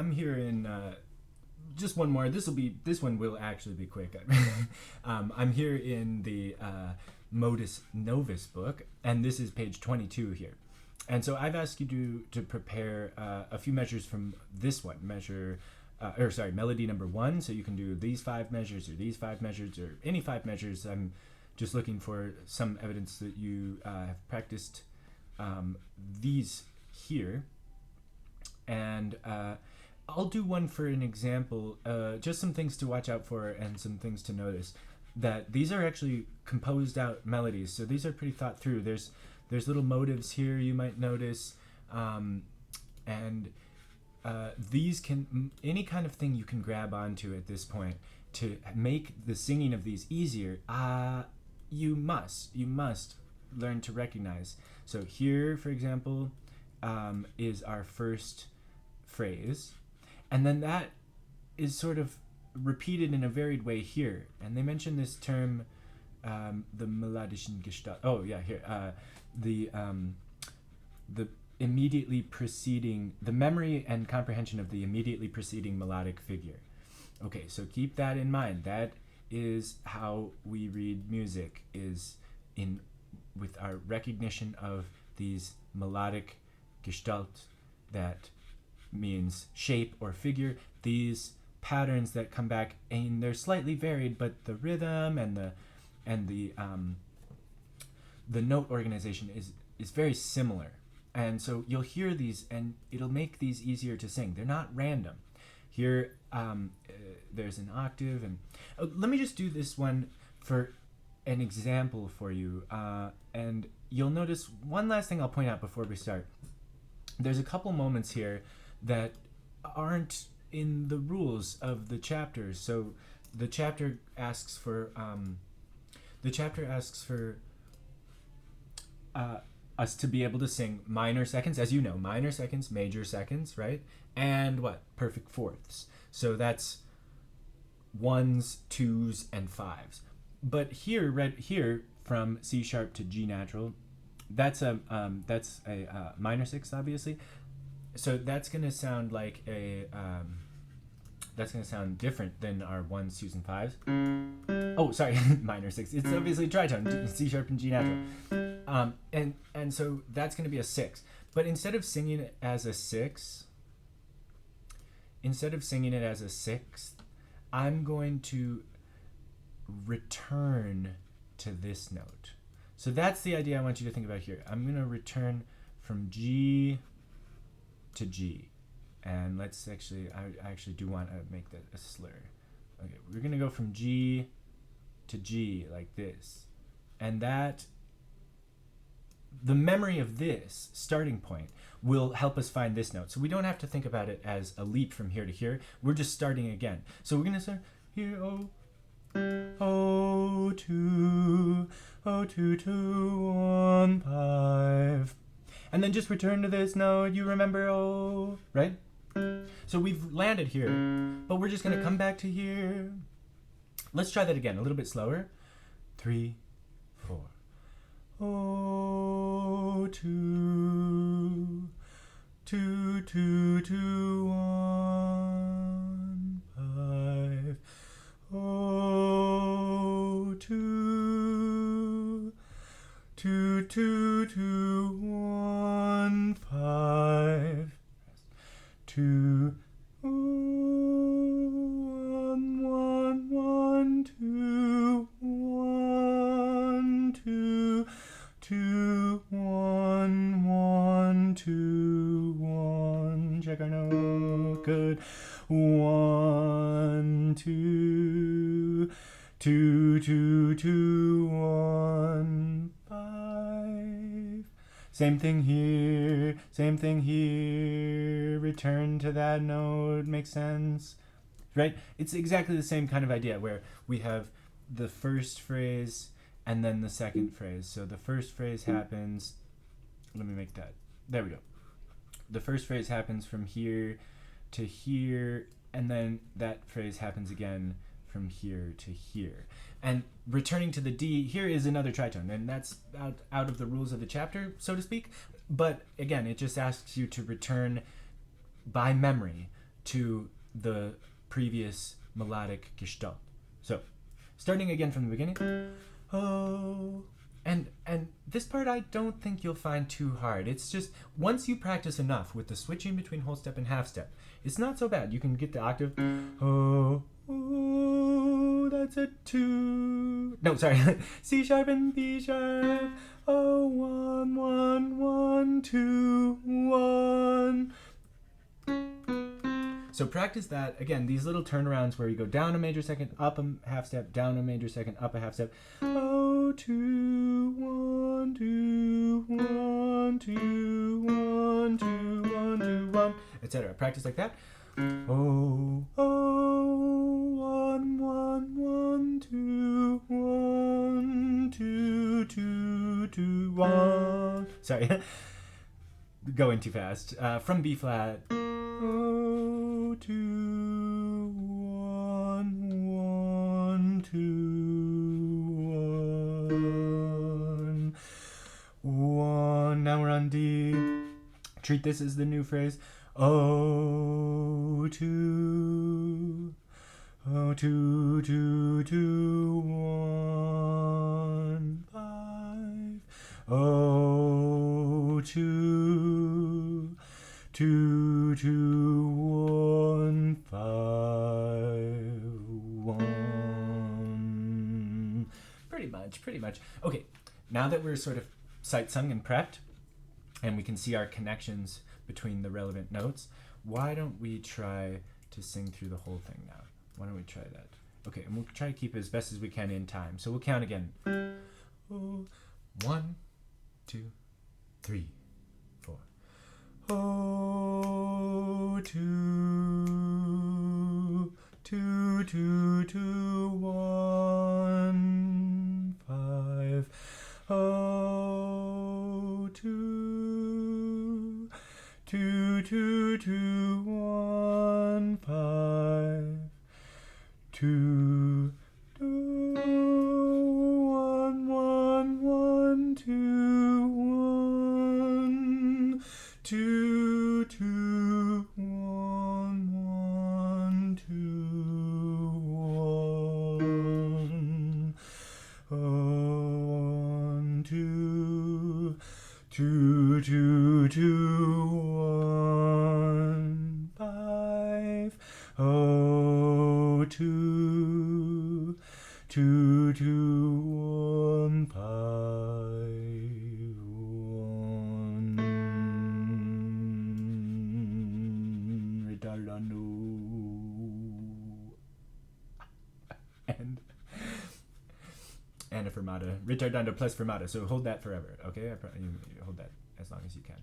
I'm here in just one more. This one will actually be quick. I'm here in the Modus Novus book, and this is page 22 here. And so I've asked you to prepare a few measures from this one melody number 1. So you can do these 5 measures or these 5 measures or any 5 measures. I'm just looking for some evidence that you have practiced these here. And I'll do one for an example, just some things to watch out for and some things to notice. That these are actually composed out melodies, so these are pretty thought through. There's little motives here you might notice, and these can, any kind of thing you can grab onto at this point to make the singing of these easier. You must learn to recognize. So here, for example, is our first phrase, and then that is sort of repeated in a varied way here. And they mention this term, the melodischen Gestalt. Oh yeah, here the immediately preceding, the memory and comprehension of the immediately preceding melodic figure. Okay, so keep that in mind. That is how we read music, is in with our recognition of these melodic Gestalt, that means shape or figure, these patterns that come back, and they're slightly varied, but the rhythm and the note organization is very similar. And so you'll hear these and it'll make these easier to sing. They're not random. Here there's an octave, and let me just do this one for an example for you, and you'll notice one last thing I'll point out before we start. There's a couple moments here that aren't in the rules of the chapter. So the chapter asks for us to be able to sing minor seconds, as you know, minor seconds, major seconds, right? And what? Perfect fourths. So that's 1s, 2s, and 5s. But here, right here, from C sharp to G natural, that's a minor sixth, obviously. So that's gonna sound like that's gonna sound different than our 1s, 2s, and 5s. Oh, sorry, minor sixth. It's obviously tritone, C sharp and G natural. And so that's gonna be a 6. But instead of singing it as a 6, I'm going to return to this note. So that's the idea I want you to think about here. I'm going to return from G to G. And let's actually, I actually do want to make that a slur. Okay, we're going to go from G to G like this. And that, the memory of this starting point will help us find this note. So we don't have to think about it as a leap from here to here. We're just starting again. So we're going to start here, oh, 2, 2, 2, 1, 5. And then just return to this note. You remember, oh, right? So we've landed here, but we're just going to come back to here. Let's try that again, a little bit slower. 3, 4. Oh, 2, 2, 2, 2, 1, 5. Oh, 2, 2, 2, 2, 1, 5. 2, 1, 1, 1, 2, 1, 2, 2, 1, 1, 2, 1. Check our note. Good. 1, 2, 2, 2, 2, 1, 5. Same thing here. Same thing here. Return to that note. Makes sense, right? It's exactly the same kind of idea where we have the first phrase and then the second phrase. So the first phrase happens, let me make that, there we go. The first phrase happens from here to here, and then that phrase happens again from here to here. And returning to the D, here is another tritone, and that's out of the rules of the chapter, so to speak. But again, it just asks you to return by memory to the previous melodic gestalt. So, starting again from the beginning. Oh, and this part I don't think you'll find too hard. It's just once you practice enough with the switching between whole step and half step, it's not so bad. You can get the octave. Oh, that's a 2. No, sorry. C sharp and B sharp. Oh, 1, 1, 1, 2, 1. So practice that. Again, these little turnarounds where you go down a major second, up a half step, down a major second, up a half step. Oh, 2, 1, 2, 1, 2, 1, 2, 1, 2, 1, etc. Practice like that. Oh, 1, 1, 1, 2, 1, 2, 2, 2, 1. Sorry, going too fast. From B flat. Oh, 2, 1, 1, 2, 1. 1. Now we're on D. Treat this as the new phrase. Oh, 2. Oh, 2, 2, 2, 1, 5. Oh, 2, 2, 2, 1, 5, 1. Pretty much. Okay, now that we're sort of sight sung and prepped, and we can see our connections between the relevant notes, why don't we try to sing through the whole thing now? Why don't we try that? Okay, and we'll try to keep it as best as we can in time. So we'll count again. 1, 2, 3, 4. Oh, 2, 2, 2, 2, 1, 5. Oh, 2, 2, 2, 2, 1, 5. 2, 2, 1, 1, 1, 2, 1. 2, 2, 1, 1, 2, 1. 1, 2, 2, 2, 2, 1, 5. Oh, 2, 2, 2, 1, 5, 1. Ritardando. And a fermata. Ritardando plus fermata. So hold that forever, okay? You hold that as long as you can.